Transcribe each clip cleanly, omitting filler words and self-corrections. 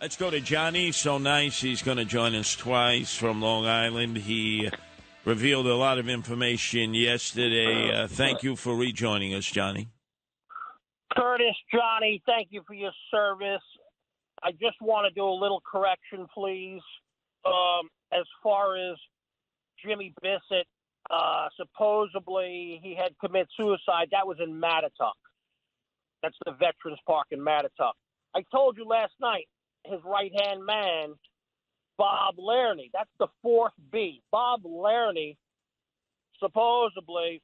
Let's go to Johnny. So nice. He's going to join us twice from Long Island. He revealed a lot of information yesterday. Thank you for rejoining us, Johnny. Curtis, Johnny, thank you for your service. I just want to do a little correction, please. As far as Jimmy Bissett, supposedly he had committed suicide. That was in Mattatuck. That's the Veterans Park in Mattatuck. I told you last night, his right-hand man, Bob Laramie, that's the fourth B. Bob Laramie supposedly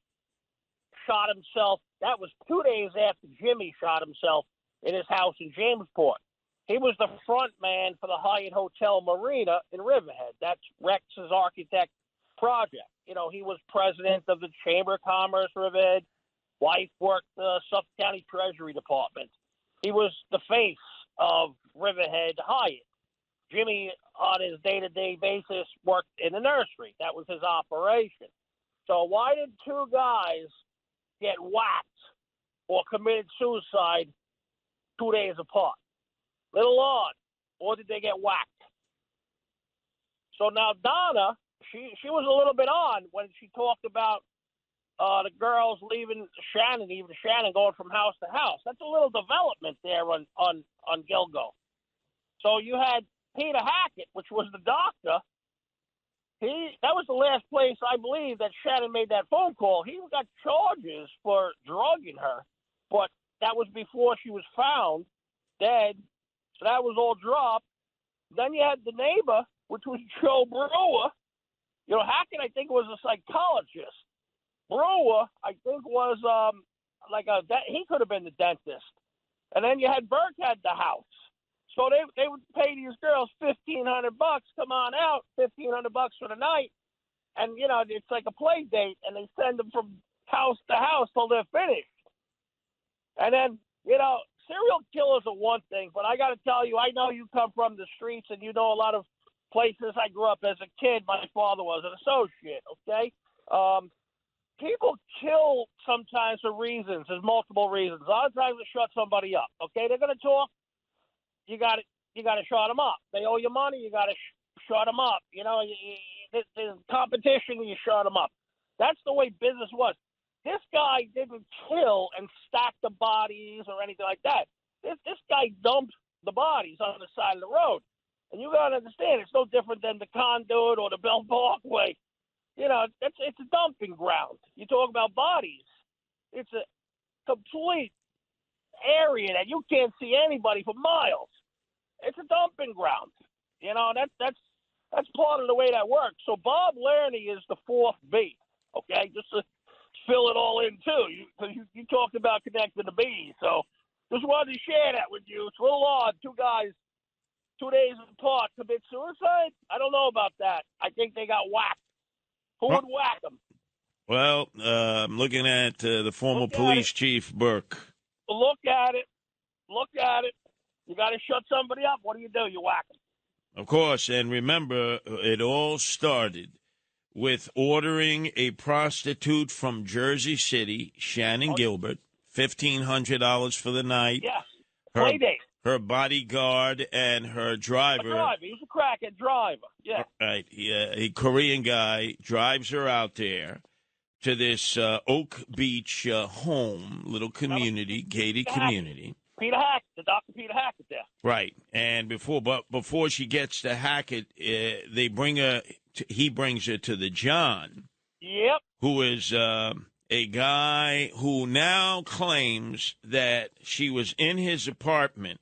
shot himself. That was 2 days after Jimmy shot himself in his house in Jamesport. He was the front man for the Hyatt Hotel Marina in Riverhead. That's Rex's architect project. You know, he was president of the Chamber of Commerce, Riverhead. Wife worked the Suffolk County Treasury Department. He was the face of Riverhead Hyatt. Jimmy, on his day-to-day basis, worked in the nursery. That was his operation. So why did two guys get whacked or committed suicide 2 days apart? Little odd. Or did they get whacked? So now Donna, she was a little bit on when she talked about the girls leaving Shannan, even Shannan going from house to house. That's a little development there on Gilgo. So you had Peter Hackett, which was the doctor. That was the last place, I believe, that Shannan made that phone call. He got charges for drugging her, but that was before she was found dead. So that was all dropped. Then you had the neighbor, which was Joe Brewer. You know, Hackett, I think, was a psychologist. Brewer, I think, was he could have been the dentist. And then you had Burke had the house. So they would pay these girls $1,500. Come on out, $1,500 for the night. And, you know, it's like a play date, and they send them from house to house till they're finished. And then, you know, serial killers are one thing, but I got to tell you, I know you come from the streets, and you know a lot of places. I grew up as a kid. My father was an associate, okay? People kill sometimes for reasons. There's multiple reasons. A lot of times they shut somebody up, okay? They're going to talk. You got to shut them up. They owe you money. You got to shut them up. You know, there's competition. You shut them up. That's the way business was. This guy didn't kill and stack the bodies or anything like that. This guy dumped the bodies on the side of the road. And you got to understand, it's no different than the Conduit or the Bell Parkway. You know, it's a dumping ground. You talk about bodies. It's a complete area that you can't see anybody for miles. It's a dumping ground. You know, that's part of the way that works. So Bob Laramie is the fourth B, okay? Just to fill it all in, too. You talked about connecting the B's. So just wanted to share that with you. It's a little odd. Two guys, 2 days apart, commit suicide? I don't know about that. I think they got whacked. Who would whack them? Well, I'm looking at the former police chief, Burke. Look at it. Look at it. You got to shut somebody up. What do? You whack them. Of course, and remember, it all started with ordering a prostitute from Jersey City, Shannan Gilbert, $1,500 for the night. Yeah, play date. Her bodyguard and her driver. He was a crackhead driver. Yeah. Right. A Korean guy drives her out there to this Oak Beach home, little community, gated community. Peter Hackett, the Dr. Peter Hackett there. Right. And before she gets to Hackett, he brings her to the John. Yep. Who is a guy who now claims that she was in his apartment,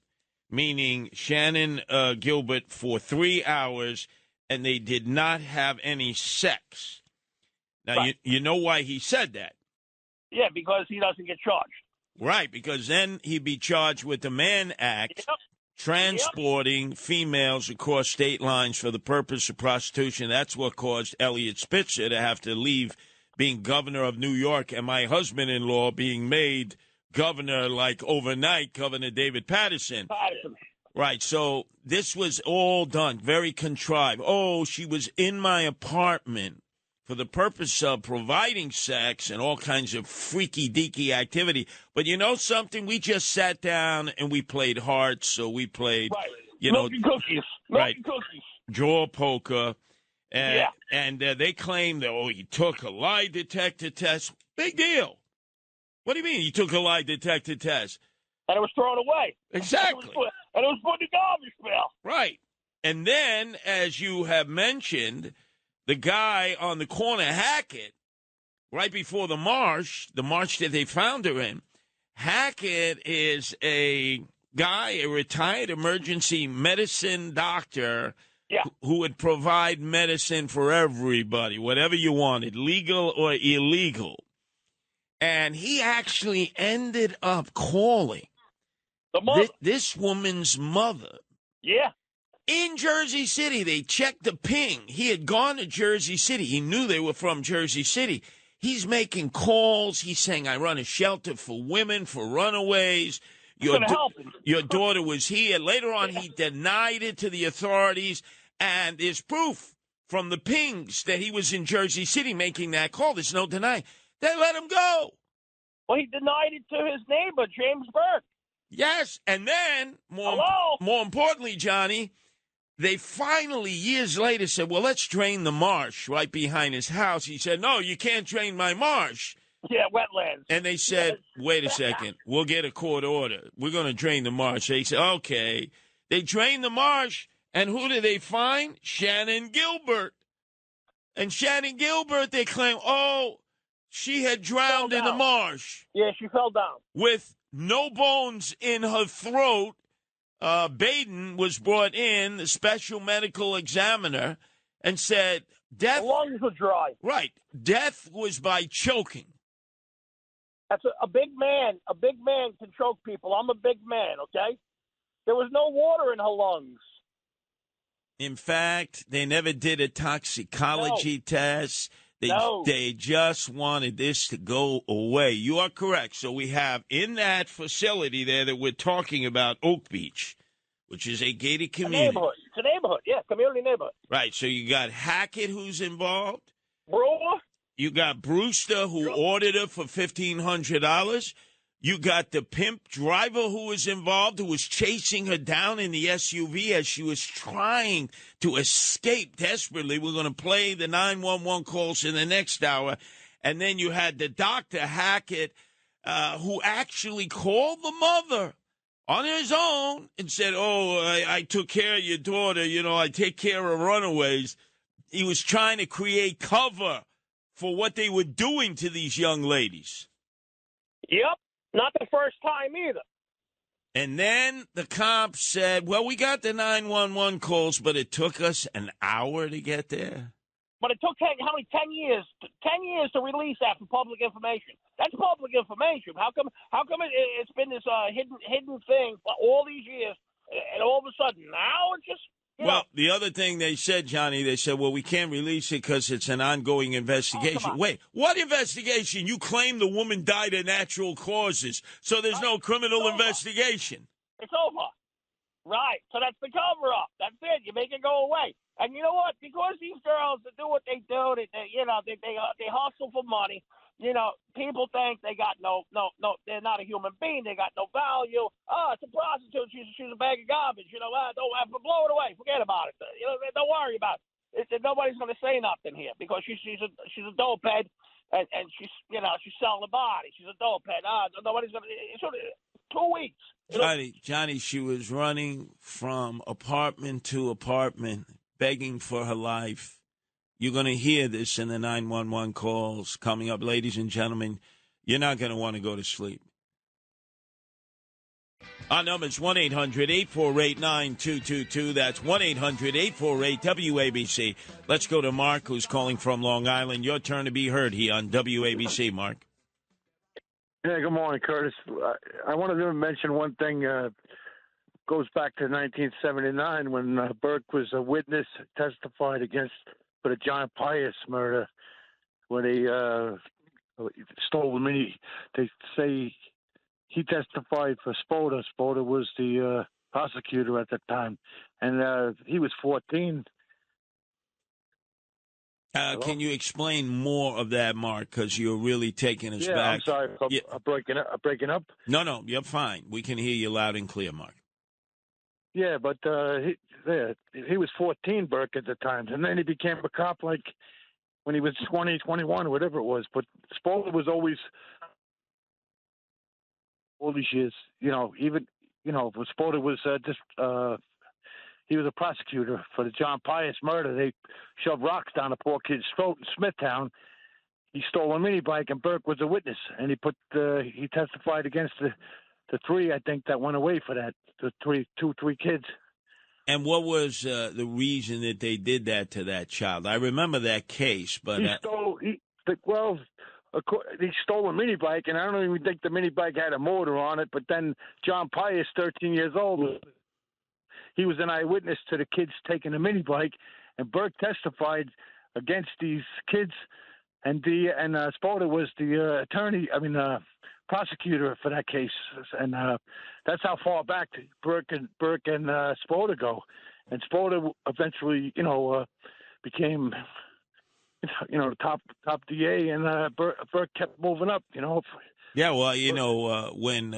meaning Shannan Gilbert, for 3 hours, and they did not have any sex. Now, right. you know why he said that? Yeah, because he doesn't get charged. Right, because then he'd be charged with the Mann Act, transporting females across state lines for the purpose of prostitution. That's what caused Elliot Spitzer to have to leave being governor of New York and my husband-in-law being made governor like overnight, Governor David Patterson. Right, so this was all done, very contrived. Oh, she was in my apartment for the purpose of providing sex and all kinds of freaky-deaky activity. But you know something? We just sat down and we played hearts, so we played Milky cookies. Right. Cookies. Jaw poker. Yeah. And they claim that, he took a lie detector test. Big deal. What do you mean he took a lie detector test? And it was thrown away. Exactly. And it was put in the garbage pail. Right. And then, as you have mentioned, the guy on the corner, Hackett, right before the march that they found her in, Hackett is a guy, a retired emergency medicine doctor who would provide medicine for everybody, whatever you wanted, legal or illegal. And he actually ended up calling this woman's mother. Yeah. In Jersey City. They checked the ping. He had gone to Jersey City. He knew they were from Jersey City. He's making calls. He's saying, I run a shelter for women, for runaways. Your daughter was here. Later on, he denied it to the authorities. And there's proof from the pings that he was in Jersey City making that call. There's no denying. They let him go. Well, he denied it to his neighbor, James Burke. Yes. And then, more importantly, Johnny, they finally, years later, said, well, let's drain the marsh right behind his house. He said, no, you can't drain my marsh. Yeah, wetlands. And they said, wait a second, we'll get a court order. We're going to drain the marsh. They said, okay. They drained the marsh, and who did they find? Shannan Gilbert. And Shannan Gilbert, they claim, she had drowned in the marsh. Yeah, she fell down. With no bones in her throat. Baden was brought in, the special medical examiner, and said death. The lungs were dry. Right. Death was by choking. That's a big man. A big man can choke people. I'm a big man, okay? There was no water in her lungs. In fact, they never did a toxicology test. They just wanted this to go away. You are correct. So we have in that facility there that we're talking about, Oak Beach, which is a gated community. It's a neighborhood, yeah, community neighborhood. Right. So you got Hackett who's involved. Brewer. You got Brewster who ordered her for $1,500. You got the pimp driver who was involved, who was chasing her down in the SUV as she was trying to escape desperately. We're going to play the 911 calls in the next hour. And then you had the Dr. Hackett, who actually called the mother on his own and said, I took care of your daughter. I take care of runaways. He was trying to create cover for what they were doing to these young ladies. Yep. Not the first time either. And then the cops said, well, we got the 911 calls, but it took us an hour to get there. But it took 10 years? 10 years to release that for public information. That's public information. How come it's been this hidden thing for all these years, and all of a sudden now it's just... the other thing they said, Johnny, well, we can't release it because it's an ongoing investigation. Wait, what investigation? You claim the woman died of natural causes, so there's no criminal investigation. It's over. Right. So that's the cover-up. That's it. You make it go away. And you know what? Because these girls do what they do, they hustle for money. People think they got no, they're not a human being. They got no value. Oh, it's a prostitute. She's a bag of garbage. Don't have to blow it away. Forget about it. Don't worry about it. Nobody's going to say nothing here because she's a dope head, and she's selling the body. She's a dope head. Nobody's going to. 2 weeks. Johnny, she was running from apartment to apartment, begging for her life. You're going to hear this in the 911 calls coming up. Ladies and gentlemen, you're not going to want to go to sleep. Our number is 1-800-848-9222. That's 1-800-848-WABC. Let's go to Mark, who's calling from Long Island. Your turn to be heard here on WABC, Mark. Yeah, good morning, Curtis. I wanted to mention one thing. Goes back to 1979 when Burke was a witness, testified for the John Pius murder, when they stole the mini. They say he testified for Spoda. Spoda was the prosecutor at the time, and he was 14. Can you explain more of that, Mark? Because you're really taking us back. I'm sorry for breaking up. No, you're fine. We can hear you loud and clear, Mark. Yeah, but he was 14, Burke, at the time, and then he became a cop like when he was 20, 21, whatever it was. But Spoda was always all these years, even Spoda was he was a prosecutor for the John Pius murder. They shoved rocks down a poor kid's throat in Smithtown. He stole a mini bike, and Burke was a witness, and he testified against the three, I think, that went away for that, the three kids. And what was the reason that they did that to that child? I remember that case, but he stole a mini bike, and I don't even think the mini bike had a motor on it. But then John Pius, 13 years old, he was an eyewitness to the kids taking a mini bike, and Burke testified against these kids, and Spoda was the prosecutor for that case, and that's how far back Burke and Spoda go. And Spoda eventually, became, the top DA, and Burke kept moving up, Yeah, well, when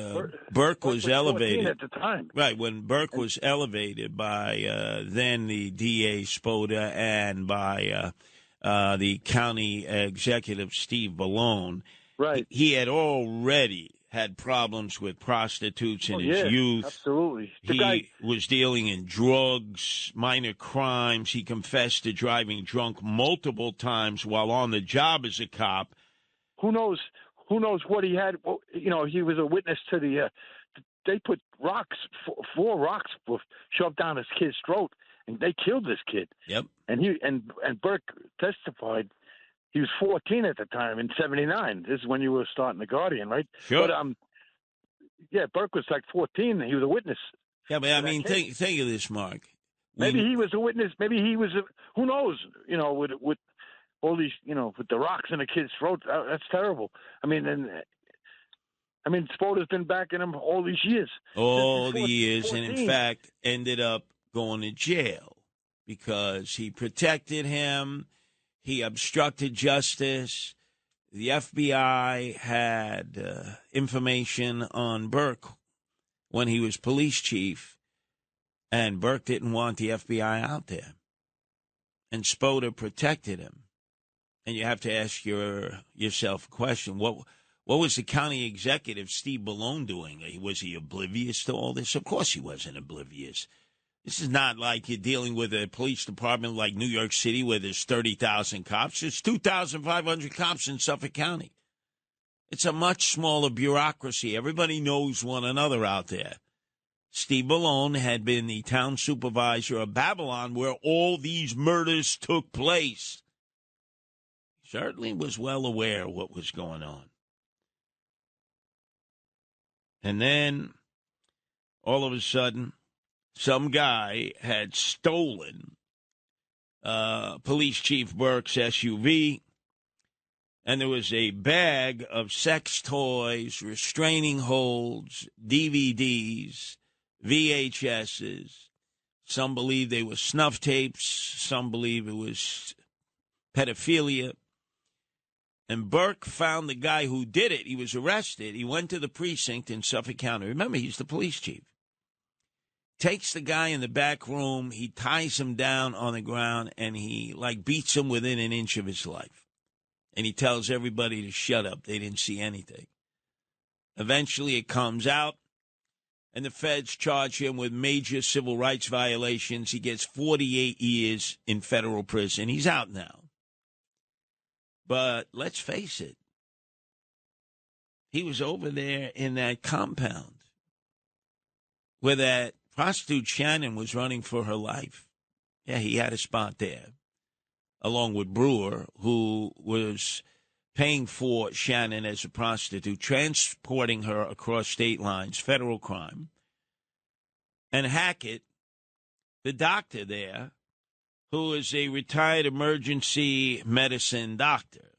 Burke was elevated at the time, right? When Burke was elevated by then the DA Spoda and by the county executive Steve Ballone, right? He had already had problems with prostitutes in his youth. Absolutely. He was dealing in drugs, minor crimes. He confessed to driving drunk multiple times while on the job as a cop. Who knows what he had? He was a witness to they put four rocks were shoved down his kid's throat, and they killed this kid. Yep. And Burke testified. He was 14 at the time in '79. This is when you were starting the Guardian, right? Sure. But Burke was like 14. He was a witness. Yeah, but I mean, think of this, Mark. Maybe he was a witness. Maybe he was. Who knows? With all these, with the rocks in the kid's throat. That's terrible. Spoda's been backing him all these years. All the years, 14. And in fact, ended up going to jail because he protected him. He obstructed justice. The FBI had information on Burke when he was police chief, and Burke didn't want the FBI out there. And Spoda protected him. And you have to ask yourself a question. What was the county executive, Steve Ballone, doing? Was he oblivious to all this? Of course he wasn't oblivious. This is not like you're dealing with a police department like New York City where there's 30,000 cops. There's 2,500 cops in Suffolk County. It's a much smaller bureaucracy. Everybody knows one another out there. Steve Ballone had been the town supervisor of Babylon where all these murders took place. He certainly was well aware of what was going on. And then, all of a sudden, some guy had stolen Police Chief Burke's SUV, and there was a bag of sex toys, restraining holds, DVDs, VHSs. Some believe they were snuff tapes. Some believe it was pedophilia. And Burke found the guy who did it. He was arrested. He went to the precinct in Suffolk County. Remember, he's the police chief. Takes the guy in the back room, he ties him down on the ground, and he, beats him within an inch of his life. And he tells everybody to shut up. They didn't see anything. Eventually, it comes out, and the feds charge him with major civil rights violations. He gets 48 years in federal prison. He's out now. But let's face it, he was over there in that compound where that prostitute Shannan was running for her life. Yeah, he had a spot there, along with Brewer, who was paying for Shannan as a prostitute, transporting her across state lines, federal crime. And Hackett, the doctor there, who is a retired emergency medicine doctor,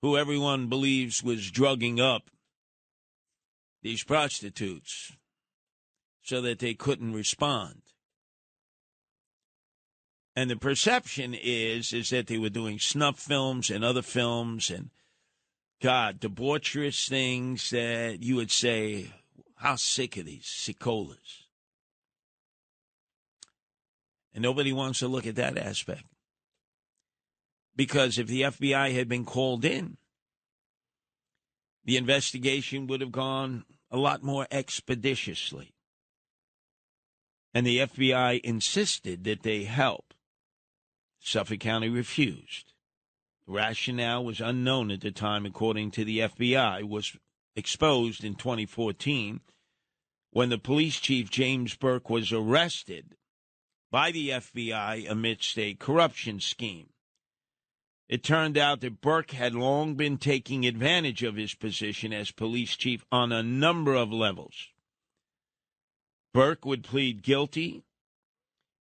who everyone believes was drugging up these prostitutes so that they couldn't respond. And the perception is that they were doing snuff films and other films and, God, debaucherous things that you would say, how sick are these sickolas? And nobody wants to look at that aspect. Because if the FBI had been called in, the investigation would have gone a lot more expeditiously. And the FBI insisted that they help. Suffolk County refused. The rationale was unknown at the time, according to the FBI, was exposed in 2014 when the police chief, James Burke, was arrested by the FBI amidst a corruption scheme. It turned out that Burke had long been taking advantage of his position as police chief on a number of levels. Burke would plead guilty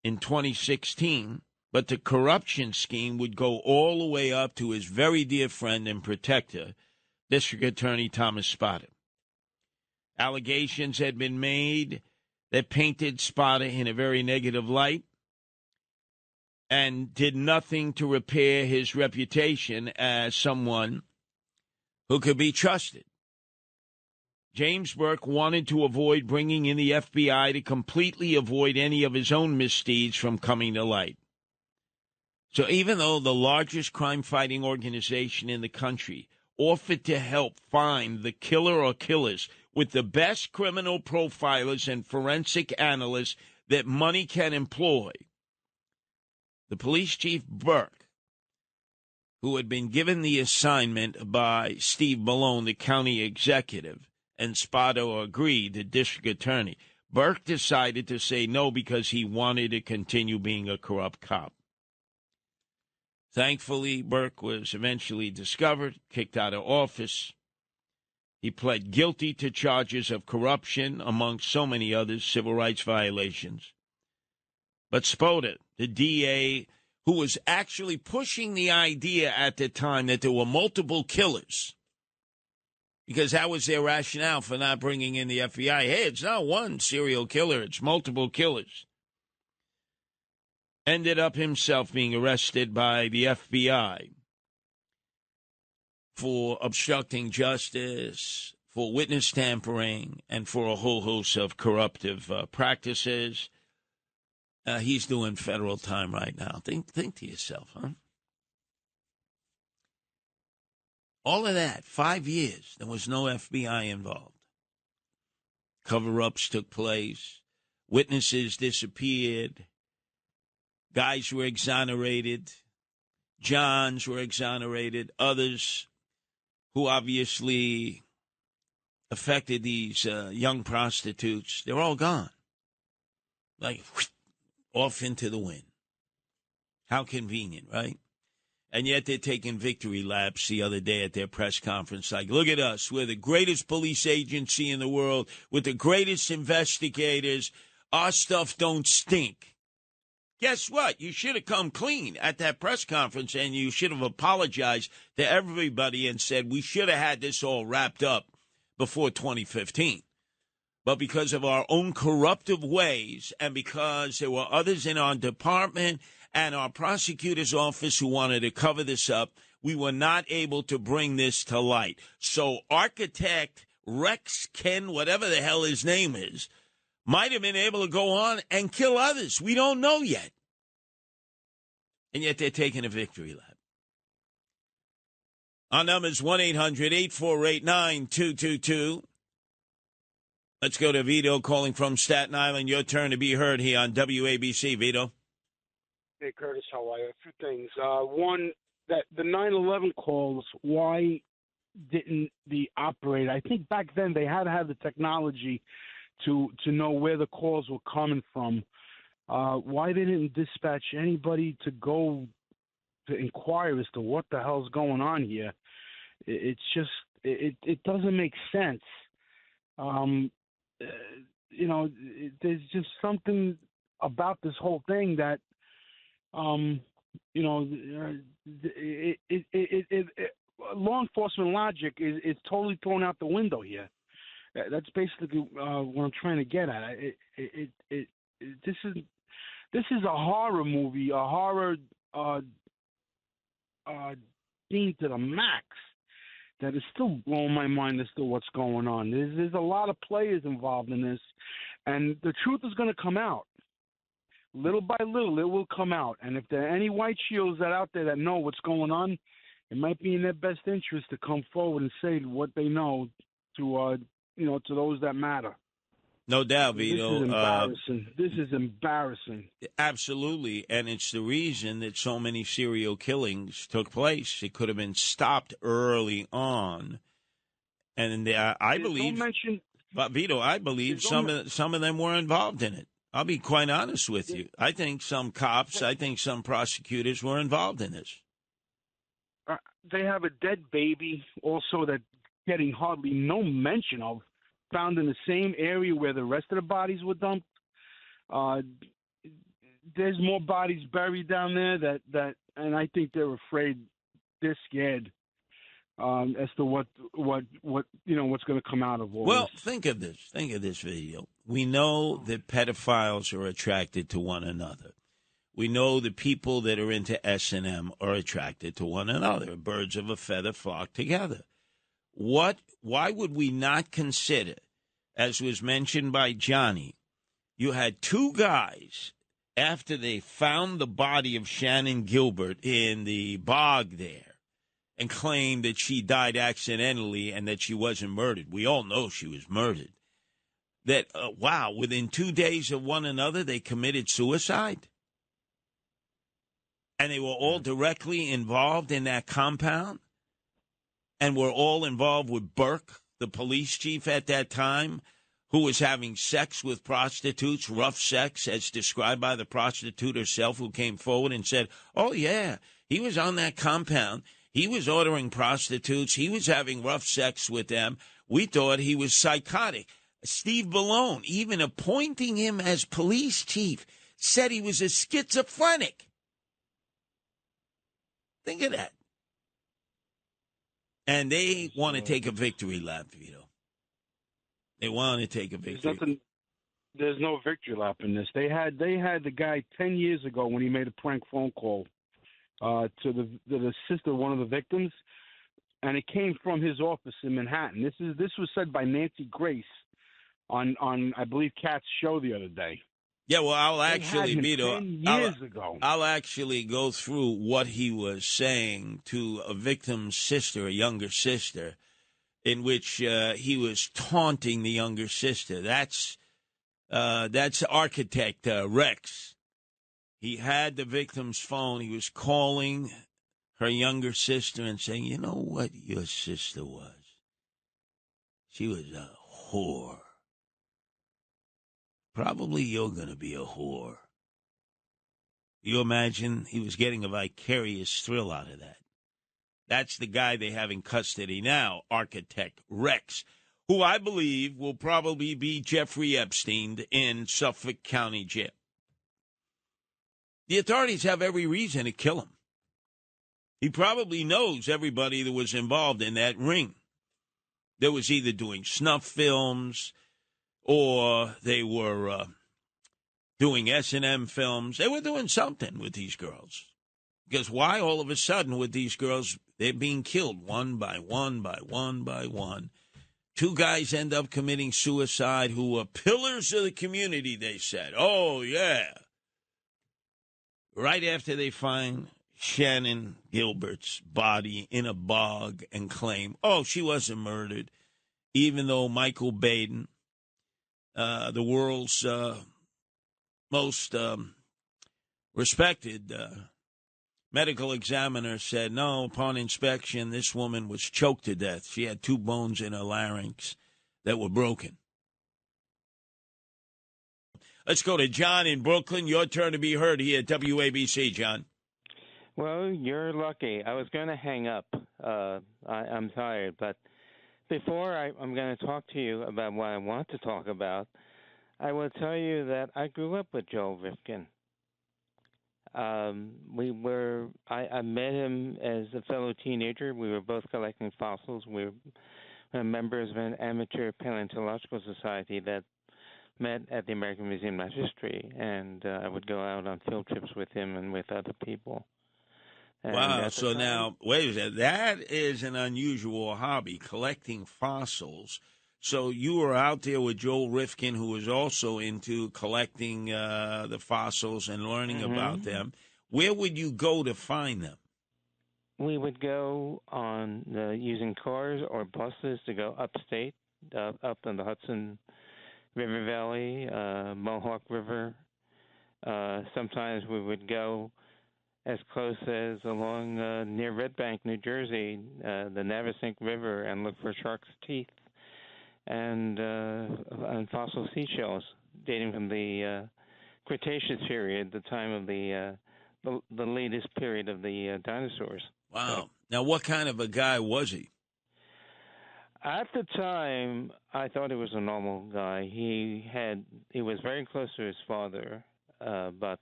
in 2016, but the corruption scheme would go all the way up to his very dear friend and protector, District Attorney Thomas Spada. Allegations had been made that painted Spada in a very negative light and did nothing to repair his reputation as someone who could be trusted. James Burke wanted to avoid bringing in the FBI to completely avoid any of his own misdeeds from coming to light. So even though the largest crime-fighting organization in the country offered to help find the killer or killers with the best criminal profilers and forensic analysts that money can employ, the police chief Burke, who had been given the assignment by Steve Malone, the county executive, and Spada agreed, the district attorney, Burke decided to say no because he wanted to continue being a corrupt cop. Thankfully, Burke was eventually discovered, kicked out of office. He pled guilty to charges of corruption, among so many others, civil rights violations. But Spada, the DA, who was actually pushing the idea at the time that there were multiple killers, because that was their rationale for not bringing in the FBI. Hey, it's not one serial killer, it's multiple killers. Ended up himself being arrested by the FBI for obstructing justice, for witness tampering, and for a whole host of corruptive practices. He's doing federal time right now. Think to yourself, huh? All of that, 5 years, there was no FBI involved. Cover-ups took place. Witnesses disappeared. Guys were exonerated. Johns were exonerated. Others who obviously affected these young prostitutes, they're all gone. Like, off into the wind. How convenient, right? And yet they're taking victory laps the other day at their press conference. Like, look at us. We're the greatest police agency in the world with the greatest investigators. Our stuff don't stink. Guess what? You should have come clean at that press conference, and you should have apologized to everybody and said we should have had this all wrapped up before 2015. But because of our own corruptive ways and because there were others in our department and our prosecutor's office who wanted to cover this up, we were not able to bring this to light. So architect Rex Ken, whatever the hell his name is, might have been able to go on and kill others. We don't know yet. And yet they're taking a victory lap. Our number is 1-800-848-9222. Let's go to Vito calling from Staten Island. Your turn to be heard here on WABC. Vito. Hey, Curtis, how are you? A few things. One, that the 9/11 calls, why didn't the operator, I think back then they had to have the technology to know where the calls were coming from. Why they didn't dispatch anybody to go to inquire as to what the hell's going on here? It's just, it doesn't make sense. There's just something about this whole thing that, law enforcement logic is totally thrown out the window here. That's basically what I'm trying to get at. This is a horror movie, a horror theme to the max. That is still blowing my mind as to what's going on. There's a lot of players involved in this, and the truth is going to come out. little by little, it will come out. And if there are any white shields that out there that know what's going on, it might be in their best interest to come forward and say what they know to, to those that matter. No doubt, Vito. This is embarrassing. This is embarrassing. Absolutely, and it's the reason that so many serial killings took place. It could have been stopped early on, and I believe, but Vito, I believe some of them were involved in it. I'll be quite honest with you. I think some cops, I think some prosecutors were involved in this. They have a dead baby also that getting hardly no mention of, found in the same area where the rest of the bodies were dumped. There's more bodies buried down there that and I think they're afraid, they're scared as to what what's going to come out of all this. Well, think of this video. We know that pedophiles are attracted to one another. We know the people that are into S&M are attracted to one another. Birds of a feather flock together. Why would we not consider, as was mentioned by Johnny, you had two guys, after they found the body of Shannan Gilbert in the bog there and claimed that she died accidentally and that she wasn't murdered. We all know she was murdered. That, within 2 days of one another, they committed suicide? And they were all directly involved in that compound? And were all involved with Burke, the police chief at that time, who was having sex with prostitutes, rough sex, as described by the prostitute herself, who came forward and said, oh, yeah, he was on that compound. He was ordering prostitutes. He was having rough sex with them. We thought he was psychotic. Steve Ballone, even appointing him as police chief, said he was a schizophrenic. Think of that. And they want to take a victory lap, Vito. They want to take a victory. There's no victory lap in this. They had the guy 10 years ago when he made a prank phone call to the sister of one of the victims, and it came from his office in Manhattan. This was said by Nancy Grace on I believe Kat's show the other day. Yeah, well, I'll actually, Vito, 10 years ago. I'll actually go through what he was saying to a victim's sister, a younger sister, in which he was taunting the younger sister. That's architect Rex. He had the victim's phone. He was calling her younger sister and saying, you know what your sister was? She was a whore. Probably you're going to be a whore. You imagine he was getting a vicarious thrill out of that. That's the guy they have in custody now, architect Rex, who I believe will probably be Jeffrey Epstein in Suffolk County Jail. The authorities have every reason to kill him. He probably knows everybody that was involved in that ring. That was either doing snuff films or they were doing S&M films. They were doing something with these girls. Because why all of a sudden with these girls, they're being killed one by one by one by one. Two guys end up committing suicide who were pillars of the community, they said. Oh, yeah. Right after they find Shannan Gilbert's body in a bog and claim, oh, she wasn't murdered, even though Michael Baden, the world's most respected medical examiner, said, no, upon inspection, this woman was choked to death. She had 2 bones in her larynx that were broken. Let's go to John in Brooklyn. Your turn to be heard here at WABC, John. Well, you're lucky. I was going to hang up. I'm tired. But before I'm going to talk to you about what I want to talk about, I will tell you that I grew up with Joe Rifkin. I met him as a fellow teenager. We were both collecting fossils. We were members of an amateur paleontological society that met at the American Museum of Natural History, and I would go out on field trips with him and with other people. And wow, so now, wait a second, that is an unusual hobby, collecting fossils. So you were out there with Joel Rifkin, who was also into collecting the fossils and learning about them. Where would you go to find them? We would go on using cars or buses to go upstate, up in the Hudson River Valley, Mohawk River. Sometimes we would go as close as along near Red Bank, New Jersey, the Navesink River, and look for shark's teeth and fossil seashells dating from the Cretaceous period, the time of the latest period of the dinosaurs. Wow. So, now, what kind of a guy was he? At the time, I thought he was a normal guy. He was very close to his father, but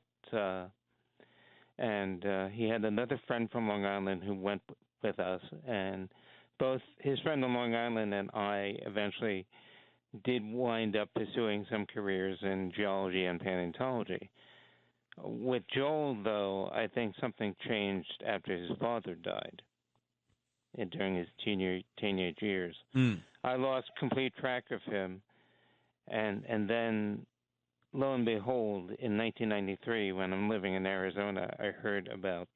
he had another friend from Long Island who went with us, and both his friend on Long Island and I eventually did wind up pursuing some careers in geology and paleontology. With Joel, though, I think something changed after his father died during his teenage years. I lost complete track of him, and then, lo and behold, in 1993, when I'm living in Arizona, I heard about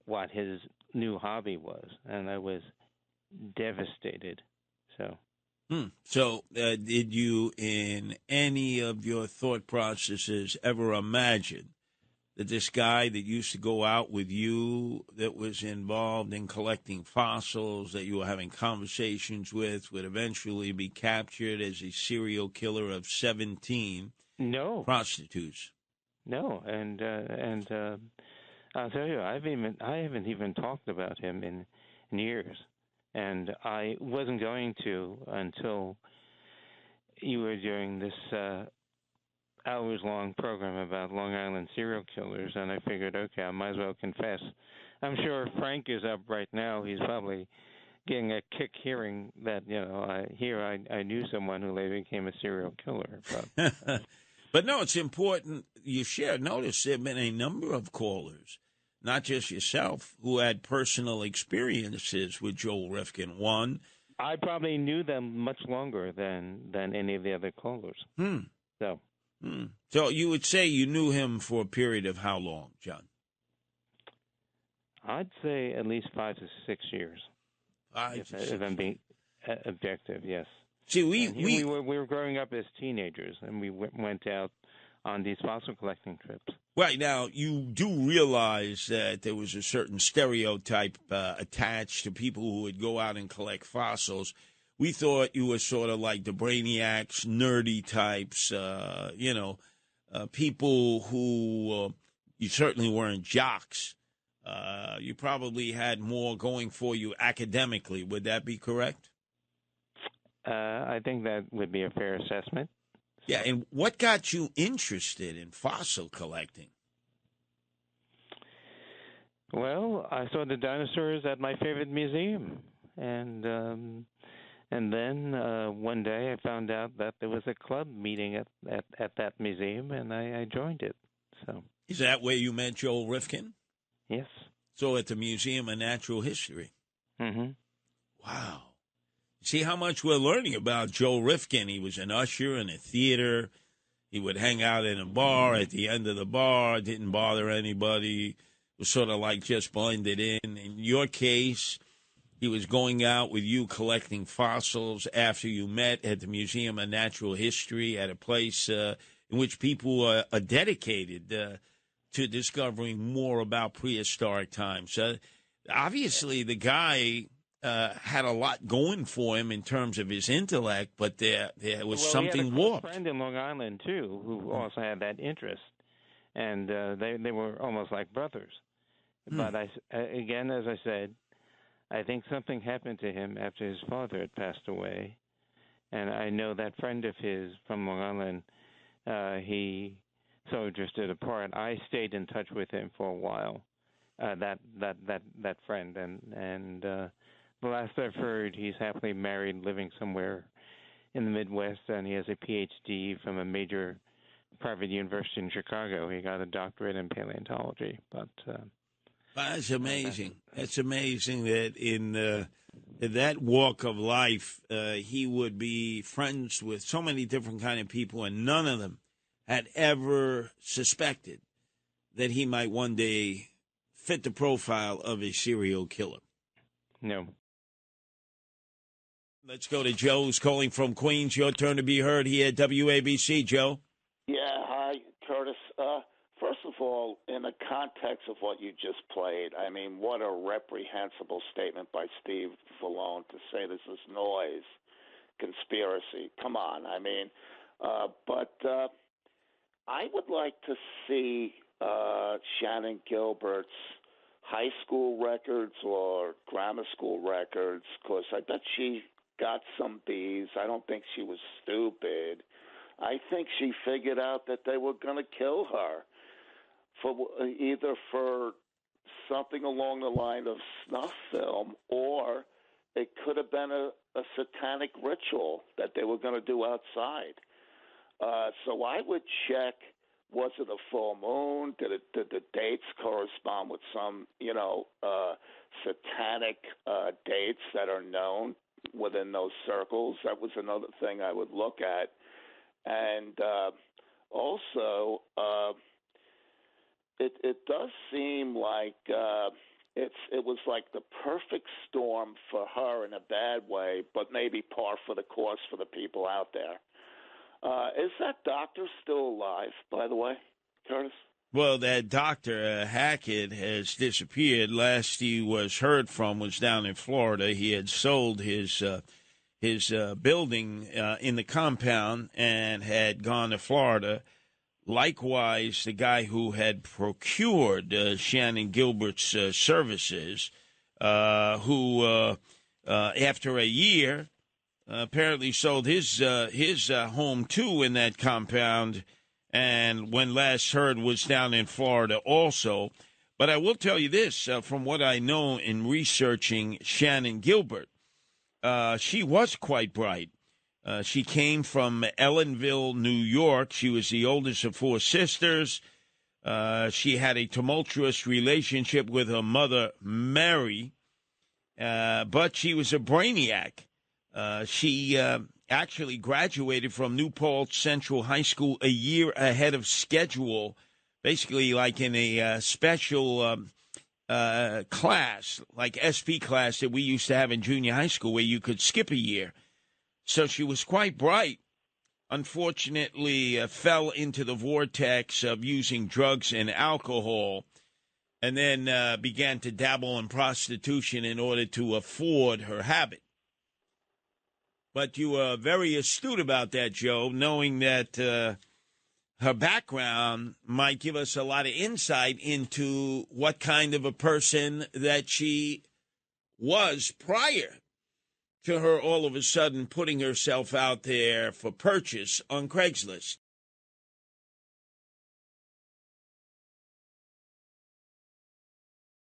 what his new hobby was, and I was devastated. So, did you, in any of your thought processes, ever imagine that this guy that used to go out with you, that was involved in collecting fossils, that you were having conversations with, would eventually be captured as a serial killer of 17 prostitutes? No, and I'll tell you, I haven't even talked about him in years. And I wasn't going to until you were doing this hours-long program about Long Island serial killers, and I figured, okay, I might as well confess. I'm sure Frank is up right now. He's probably getting a kick hearing that, I knew someone who later became a serial killer. But, but no, it's important you share. Notice there have been a number of callers, not just yourself, who had personal experiences with Joel Rifkin. One, I probably knew them much longer than any of the other callers. So you would say you knew him for a period of how long, John? I'd say at least 5 to 6 years. If I'm being objective, yes. See, we were growing up as teenagers, and we went out on these fossil collecting trips. Right. Now, you do realize that there was a certain stereotype attached to people who would go out and collect fossils. We thought you were sort of like the brainiacs, nerdy types, people who you certainly weren't jocks. You probably had more going for you academically. Would that be correct? I think that would be a fair assessment. Yeah, and what got you interested in fossil collecting? Well, I saw the dinosaurs at my favorite museum, and then one day I found out that there was a club meeting at that museum, and I joined it. So, is that where you met Joel Rifkin? Yes. So at the Museum of Natural History. Mm-hmm. Wow. See how much we're learning about Joel Rifkin. He was an usher in a theater. He would hang out in a bar. At the end of the bar, didn't bother anybody. Was sort of like just blended in. In your case, he was going out with you collecting fossils after you met at the Museum of Natural History at a place in which people are dedicated to discovering more about prehistoric times. Obviously, the guy had a lot going for him in terms of his intellect, but there was something warped. He had a friend in Long Island, too, who also had that interest, and they were almost like brothers. But again, as I said, I think something happened to him after his father had passed away, and I know that friend of his from Long Island, he sort of drifted apart. I stayed in touch with him for a while, that friend, and the last I've heard, he's happily married, living somewhere in the Midwest, and he has a PhD from a major private university in Chicago. He got a doctorate in paleontology. But that's amazing. It's amazing that in that walk of life, he would be friends with so many different kind of people, and none of them had ever suspected that he might one day fit the profile of a serial killer. No. Let's go to Joe, who's calling from Queens. Your turn to be heard here at WABC. Joe? Yeah, hi, Curtis. First of all, in the context of what you just played, I mean, what a reprehensible statement by Steve Vallone to say this is noise, conspiracy. Come on, I mean, but I would like to see Shannan Gilbert's high school records or grammar school records, because I bet she got some B's. I don't think she was stupid. I think she figured out that they were going to kill her for either for something along the line of snuff film, or it could have been a satanic ritual that they were going to do outside. So I would check, was it a full moon? Did the dates correspond with some, satanic dates that are known within those circles? That was another thing I would look at. And also, it does seem like it was like the perfect storm for her in a bad way, but maybe par for the course for the people out there. Is that doctor still alive, by the way, Curtis? Well, that Dr. Hackett has disappeared. Last he was heard from was down in Florida. He had sold his building in the compound and had gone to Florida. Likewise, the guy who had procured Shannan Gilbert's services, who after a year apparently sold his home too in that compound, and when last heard was down in Florida also. But I will tell you this, from what I know in researching Shannan Gilbert, she was quite bright. She came from Ellenville, New York. She was the oldest of four sisters. She had a tumultuous relationship with her mother, Mary, but she was a brainiac. She actually graduated from New Paltz Central High School a year ahead of schedule, basically like in a special class, like SP class that we used to have in junior high school where you could skip a year. So she was quite bright. Unfortunately, fell into the vortex of using drugs and alcohol, and then began to dabble in prostitution in order to afford her habit. But you were very astute about that, Joe, knowing that her background might give us a lot of insight into what kind of a person that she was prior to her all of a sudden putting herself out there for purchase on Craigslist.